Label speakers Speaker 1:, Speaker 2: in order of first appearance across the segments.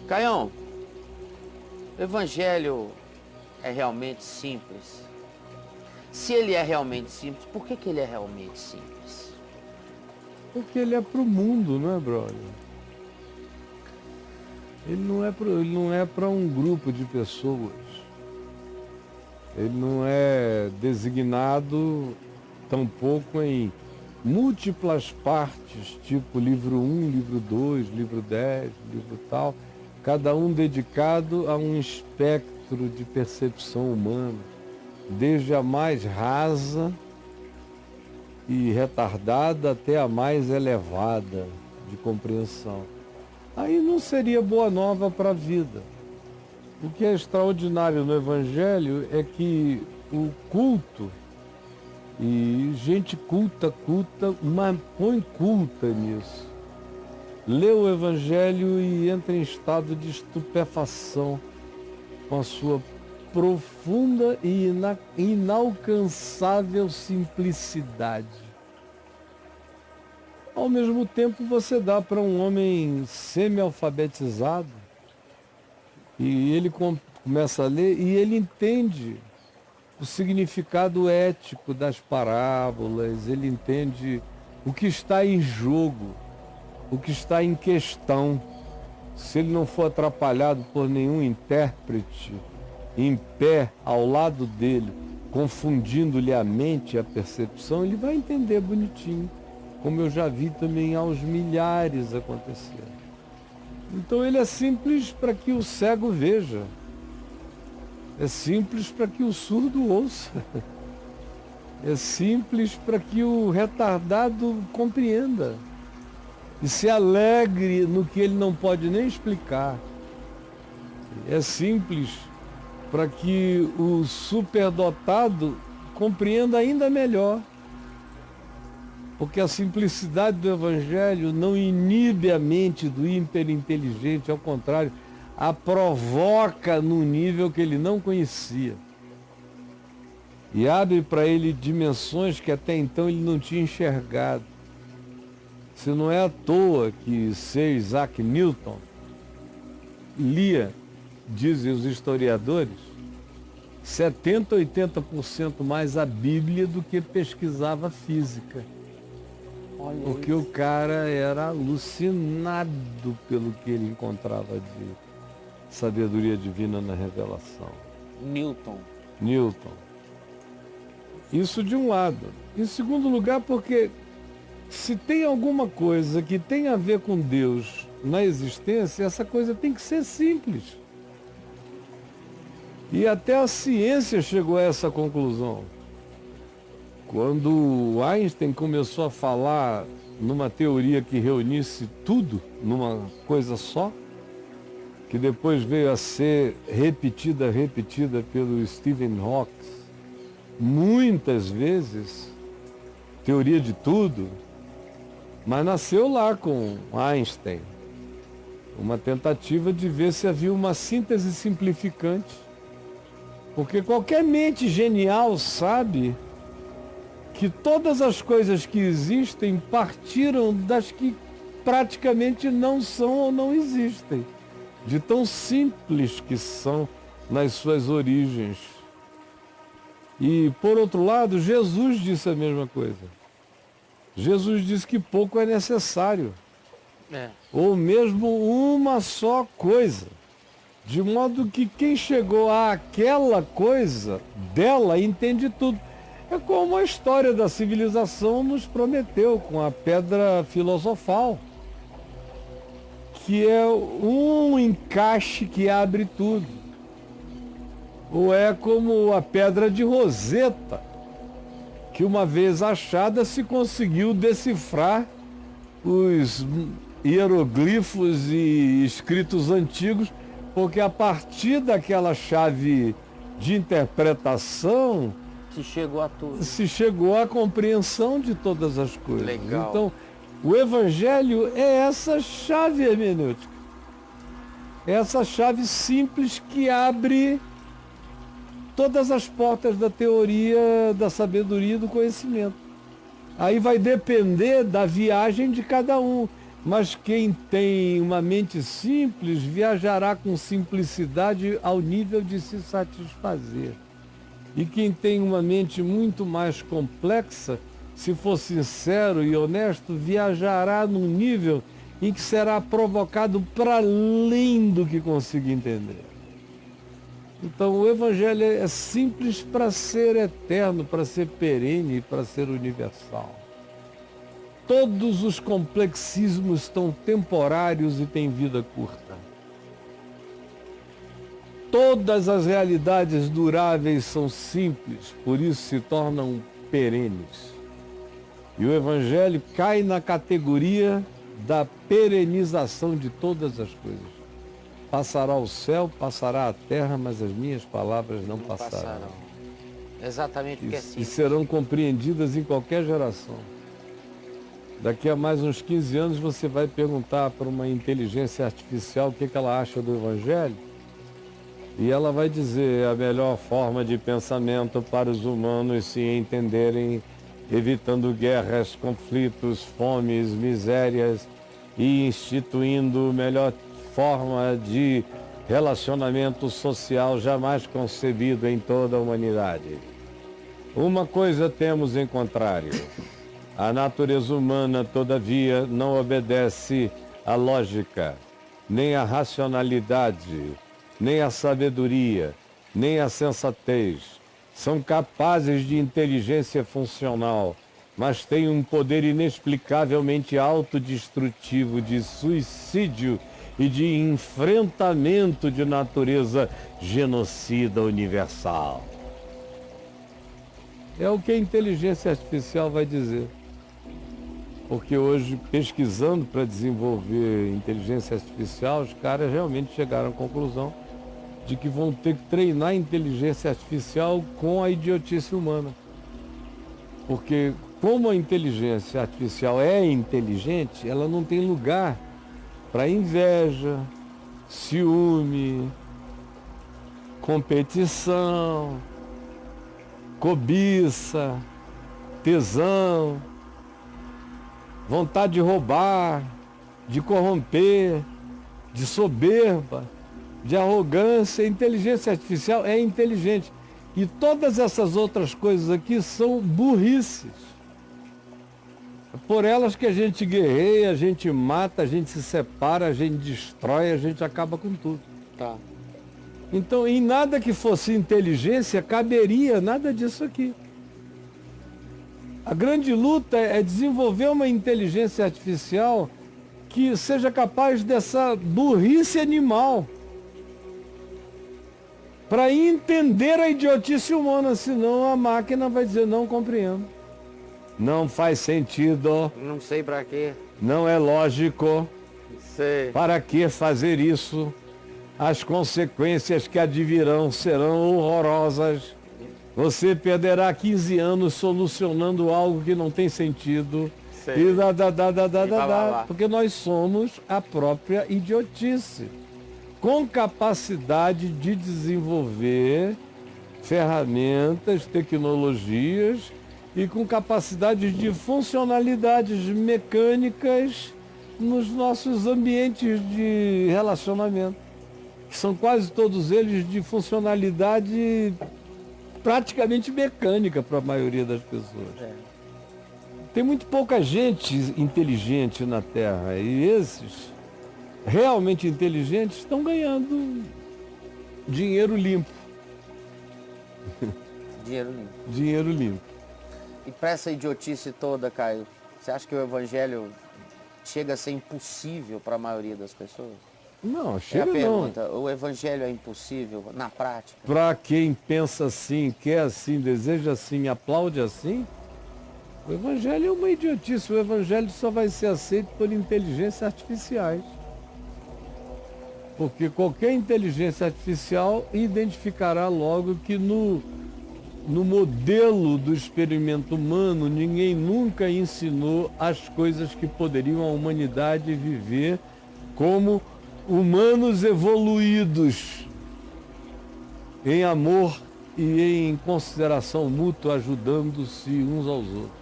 Speaker 1: Caião, o evangelho é realmente simples? Se ele é realmente simples, por que ele é realmente simples?
Speaker 2: Porque ele é para o mundo, não é, brother? Ele não é para um grupo de pessoas. Ele não é designado tampouco em múltiplas partes, tipo livro 1, livro 2, livro 10, livro tal, cada um dedicado a um espectro de percepção humana, desde a mais rasa e retardada até a mais elevada de compreensão. Aí não seria boa nova para a vida. O que é extraordinário no Evangelho é que o culto, e gente culta, mas põe culta nisso, lê o Evangelho e entra em estado de estupefação com a sua profunda e inalcançável simplicidade. Ao mesmo tempo, você dá para um homem semi-alfabetizado e ele começa a ler e ele entende o significado ético das parábolas, ele entende o que está em jogo, o que está em questão. Se ele não for atrapalhado por nenhum intérprete em pé ao lado dele, confundindo-lhe a mente e a percepção, ele vai entender bonitinho, como eu já vi também aos milhares acontecer. Então ele é simples para que o cego veja, é simples para que o surdo ouça, é simples para que o retardado compreenda e se alegre no que ele não pode nem explicar. É simples para que o superdotado compreenda ainda melhor. Porque a simplicidade do Evangelho não inibe a mente do hiperinteligente, ao contrário, a provoca num nível que ele não conhecia. E abre para ele dimensões que até então ele não tinha enxergado. Se não é à toa que Sir Isaac Newton lia, dizem os historiadores, 70%, 80% mais a Bíblia do que pesquisava física.
Speaker 1: Olha
Speaker 2: Porque
Speaker 1: isso.
Speaker 2: o cara era alucinado pelo que ele encontrava de sabedoria divina na revelação.
Speaker 1: Newton.
Speaker 2: Isso de um lado. Em segundo lugar, porque se tem alguma coisa que tem a ver com Deus na existência, essa coisa tem que ser simples. E até a ciência chegou a essa conclusão. Quando Einstein começou a falar numa teoria que reunisse tudo numa coisa só, que depois veio a ser repetida pelo Stephen Hawking muitas vezes, teoria de tudo, mas nasceu lá com Einstein, uma tentativa de ver se havia uma síntese simplificante, porque qualquer mente genial sabe que todas as coisas que existem partiram das que praticamente não são ou não existem, de tão simples que são nas suas origens. E, por outro lado, Jesus disse a mesma coisa. Jesus disse que pouco é necessário, ou mesmo uma só coisa, de modo que quem chegou àquela coisa, dela entende tudo. É como a história da civilização nos prometeu com a pedra filosofal, que é um encaixe que abre tudo. Ou é como a pedra de Roseta, que uma vez achada se conseguiu decifrar os hieroglifos e escritos antigos, porque a partir daquela chave de interpretação se chegou à compreensão de todas as coisas.
Speaker 1: Legal.
Speaker 2: Então, o Evangelho é essa chave hermenêutica. É essa chave simples que abre todas as portas da teoria, da sabedoria e do conhecimento. Aí vai depender da viagem de cada um. Mas quem tem uma mente simples viajará com simplicidade ao nível de se satisfazer. E quem tem uma mente muito mais complexa, se for sincero e honesto, viajará num nível em que será provocado para além do que consiga entender. Então o Evangelho é simples para ser eterno, para ser perene, para ser universal. Todos os complexismos estão temporários e têm vida curta. Todas as realidades duráveis são simples, por isso se tornam perenes. E o Evangelho cai na categoria da perenização de todas as coisas. Passará o céu, passará a terra, mas as minhas palavras não passarão.
Speaker 1: Exatamente porque é
Speaker 2: E
Speaker 1: simples.
Speaker 2: serão compreendidas em qualquer geração. Daqui a mais uns 15 anos você vai perguntar para uma inteligência artificial o que ela acha do Evangelho. E ela vai dizer a melhor forma de pensamento para os humanos se entenderem, evitando guerras, conflitos, fomes, misérias e instituindo melhor forma de relacionamento social jamais concebido em toda a humanidade. Uma coisa temos em contrário. A natureza humana, todavia, não obedece à lógica, nem à racionalidade, nem à sabedoria, nem à sensatez. São capazes de inteligência funcional, mas têm um poder inexplicavelmente autodestrutivo de suicídio e de enfrentamento de natureza genocida universal. É o que a inteligência artificial vai dizer. Porque hoje, pesquisando para desenvolver inteligência artificial, os caras realmente chegaram à conclusão de que vão ter que treinar a inteligência artificial com a idiotice humana. Porque como a inteligência artificial é inteligente, ela não tem lugar para inveja, ciúme, competição, cobiça, tesão, vontade de roubar, de corromper, de soberba, de arrogância. A inteligência artificial é inteligente. E todas essas outras coisas aqui são burrices. É por elas que a gente guerreia, a gente mata, a gente se separa, a gente destrói, a gente acaba com tudo.
Speaker 1: Tá.
Speaker 2: Então, em nada que fosse inteligência, caberia nada disso aqui. A grande luta é desenvolver uma inteligência artificial que seja capaz dessa burrice animal para entender a idiotice humana, senão a máquina vai dizer: não compreendo, não faz sentido,
Speaker 1: Não sei pra quê.
Speaker 2: não é lógico,
Speaker 1: Sei.
Speaker 2: para que fazer isso? As consequências que advirão serão horrorosas. Você perderá 15 anos solucionando algo que não tem sentido.
Speaker 1: Sei.
Speaker 2: E
Speaker 1: blá, blá.
Speaker 2: porque nós somos a própria idiotice, com capacidade de desenvolver ferramentas, tecnologias e com capacidade de funcionalidades mecânicas nos nossos ambientes de relacionamento, que são quase todos eles de funcionalidade praticamente mecânica para a maioria das pessoas. Tem muito pouca gente inteligente na Terra, e esses realmente inteligentes estão ganhando dinheiro limpo.
Speaker 1: Dinheiro limpo.
Speaker 2: Dinheiro limpo.
Speaker 1: E para essa idiotice toda, Caio, você acha que o Evangelho chega a ser impossível para a maioria das pessoas?
Speaker 2: Não,
Speaker 1: É a
Speaker 2: chega não.
Speaker 1: pergunta, o Evangelho é impossível na prática?
Speaker 2: Para quem pensa assim, quer assim, deseja assim, aplaude assim, o Evangelho é uma idiotice. O Evangelho só vai ser aceito por inteligências artificiais. Porque qualquer inteligência artificial identificará logo que no modelo do experimento humano, ninguém nunca ensinou as coisas que poderiam a humanidade viver como humanos evoluídos, em amor e em consideração mútua, ajudando-se uns aos outros.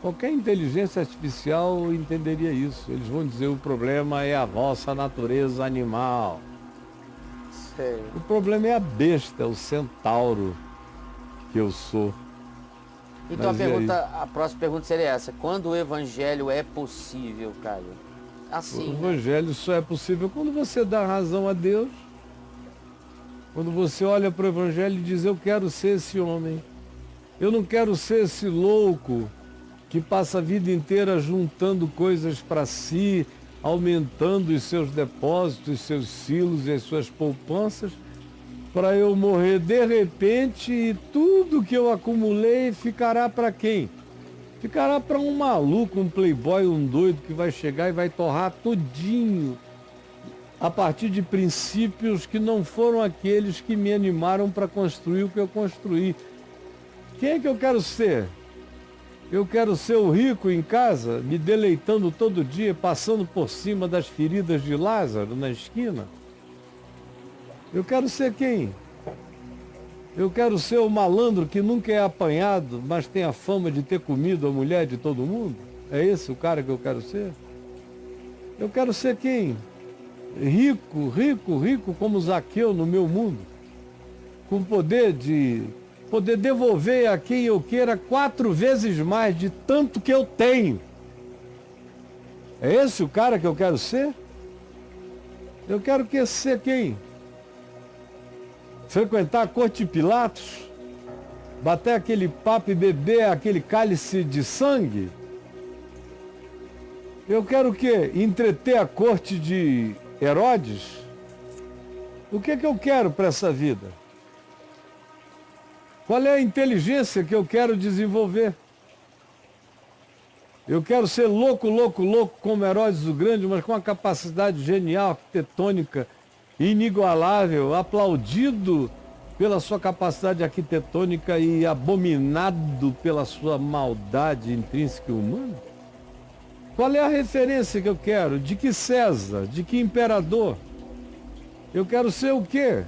Speaker 2: Qualquer inteligência artificial entenderia isso. Eles vão dizer: o problema é a vossa natureza animal.
Speaker 1: Sei.
Speaker 2: O problema é a besta, é o centauro que eu sou.
Speaker 1: Então
Speaker 2: Mas e aí?
Speaker 1: a próxima pergunta seria essa: quando o evangelho é possível, Caio?
Speaker 2: O
Speaker 1: Assim, né?
Speaker 2: evangelho só é possível quando você dá razão a Deus. Quando você olha para o evangelho e diz: eu quero ser esse homem. Eu não quero ser esse louco que passa a vida inteira juntando coisas para si, aumentando os seus depósitos, os seus silos e as suas poupanças, para eu morrer de repente e tudo que eu acumulei ficará para quem? Ficará para um maluco, um playboy, um doido que vai chegar e vai torrar tudinho a partir de princípios que não foram aqueles que me animaram para construir o que eu construí. Quem é que eu quero ser? Eu quero ser o rico em casa, me deleitando todo dia, passando por cima das feridas de Lázaro na esquina? Eu quero ser quem? Eu quero ser o malandro que nunca é apanhado, mas tem a fama de ter comido a mulher de todo mundo? É esse o cara que eu quero ser? Eu quero ser quem? Rico, rico, rico como Zaqueu no meu mundo, com poder de poder devolver a quem eu queira 4 vezes mais de tanto que eu tenho. É esse o cara que eu quero ser? Eu quero ser quem? Frequentar a corte de Pilatos? Bater aquele papo e beber aquele cálice de sangue? Eu quero o quê? Entreter a corte de Herodes? O que é que eu quero para essa vida? Qual é a inteligência que eu quero desenvolver? Eu quero ser louco, louco, louco como Herodes o Grande, mas com uma capacidade genial, arquitetônica, inigualável, aplaudido pela sua capacidade arquitetônica e abominado pela sua maldade intrínseca e humana? Qual é a referência que eu quero? De que César? De que imperador? Eu quero ser o quê?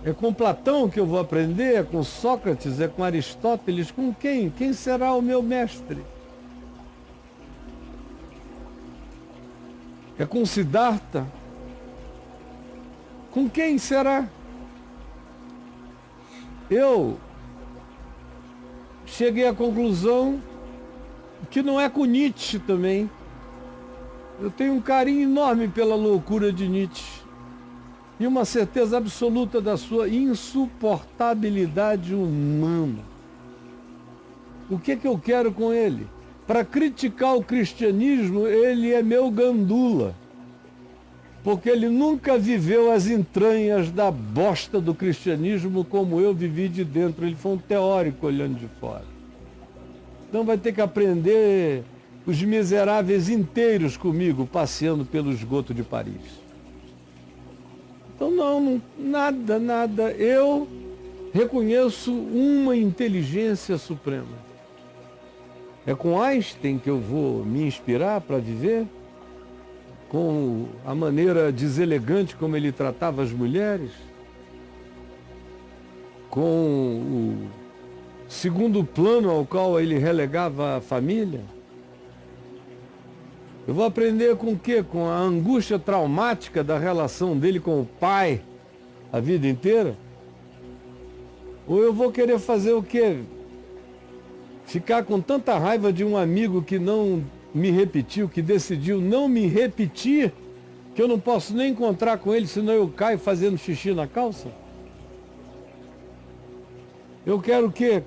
Speaker 2: É com Platão que eu vou aprender? É com Sócrates? É com Aristóteles? Com quem? Quem será o meu mestre? É com Siddhartha? Com quem será? Eu cheguei à conclusão que não é com Nietzsche também. Eu tenho um carinho enorme pela loucura de Nietzsche e uma certeza absoluta da sua insuportabilidade humana. O que é que eu quero com ele? Para criticar o cristianismo, ele é meu gandula, porque ele nunca viveu as entranhas da bosta do cristianismo como eu vivi de dentro. Ele foi um teórico olhando de fora. Então vai ter que aprender Os Miseráveis inteiros comigo, passeando pelo esgoto de Paris. Então nada. Eu reconheço uma inteligência suprema. É com Einstein que eu vou me inspirar para viver? Com a maneira deselegante como ele tratava as mulheres? Com o segundo plano ao qual ele relegava a família? Eu vou aprender com o quê? Com a angústia traumática da relação dele com o pai a vida inteira? Ou eu vou querer fazer o quê? Ficar com tanta raiva de um amigo que não me repetiu, que decidiu não me repetir, que eu não posso nem encontrar com ele, senão eu caio fazendo xixi na calça? Eu quero o quê?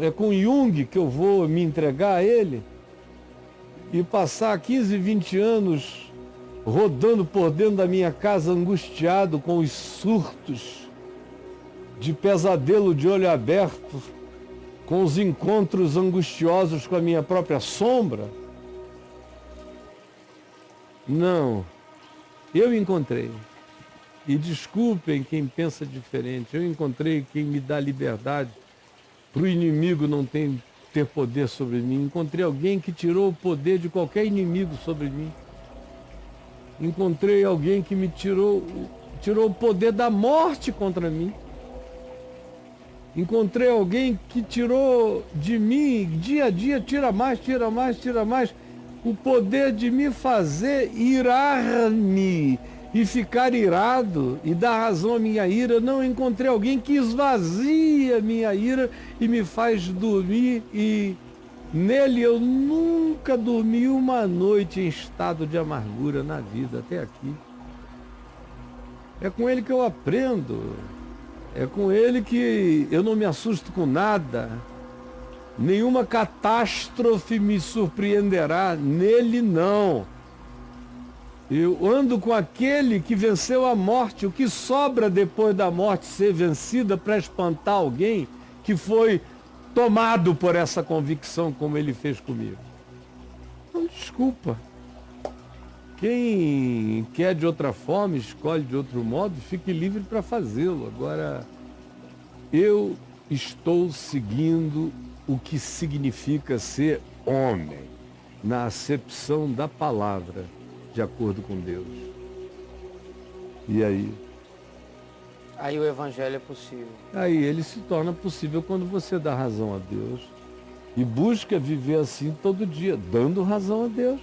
Speaker 2: É com Jung que eu vou me entregar a ele? E passar 15, 20 anos rodando por dentro da minha casa angustiado com os surtos de pesadelo de olho aberto, com os encontros angustiosos com a minha própria sombra? Não. Eu encontrei. E desculpem quem pensa diferente. Eu encontrei quem me dá liberdade para o inimigo não ter poder sobre mim. Encontrei alguém que tirou o poder de qualquer inimigo sobre mim. Encontrei alguém que me tirou o poder da morte contra mim. Encontrei alguém que tirou de mim, dia a dia, tira mais, o poder de me fazer irar-me e ficar irado e dar razão à minha ira. Não encontrei alguém que esvazia minha ira e me faz dormir, e nele eu nunca dormi uma noite em estado de amargura na vida até aqui. É com ele que eu aprendo. É com ele que eu não me assusto com nada. Nenhuma catástrofe me surpreenderá. Nele não. Eu ando com aquele que venceu a morte. O que sobra depois da morte ser vencida para espantar alguém que foi tomado por essa convicção como ele fez comigo? Então, desculpa. Quem quer de outra forma, escolhe de outro modo, fique livre para fazê-lo. Agora, eu estou seguindo o que significa ser homem, na acepção da palavra, de acordo com Deus. E aí?
Speaker 1: Aí o evangelho é possível.
Speaker 2: Aí ele se torna possível quando você dá razão a Deus e busca viver assim todo dia, dando razão a Deus.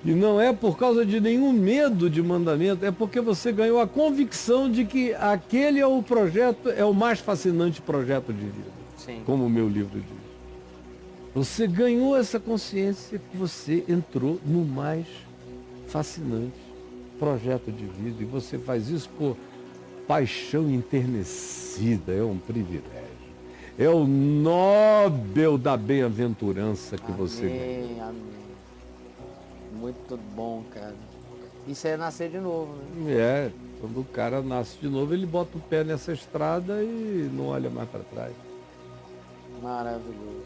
Speaker 2: E não é por causa de nenhum medo de mandamento, é porque você ganhou a convicção de que aquele é o projeto, é o mais fascinante projeto de vida.
Speaker 1: Sim.
Speaker 2: Como o meu livro diz. Você ganhou essa consciência que você entrou no mais fascinante projeto de vida, e você faz isso por paixão enternecida. É um privilégio. É o Nobel da bem-aventurança que você ganhou.
Speaker 1: Amém. Muito bom, cara. Isso é nascer de novo, né?
Speaker 2: É, quando o cara nasce de novo, ele bota o pé nessa estrada e não olha mais para trás.
Speaker 1: Maravilhoso.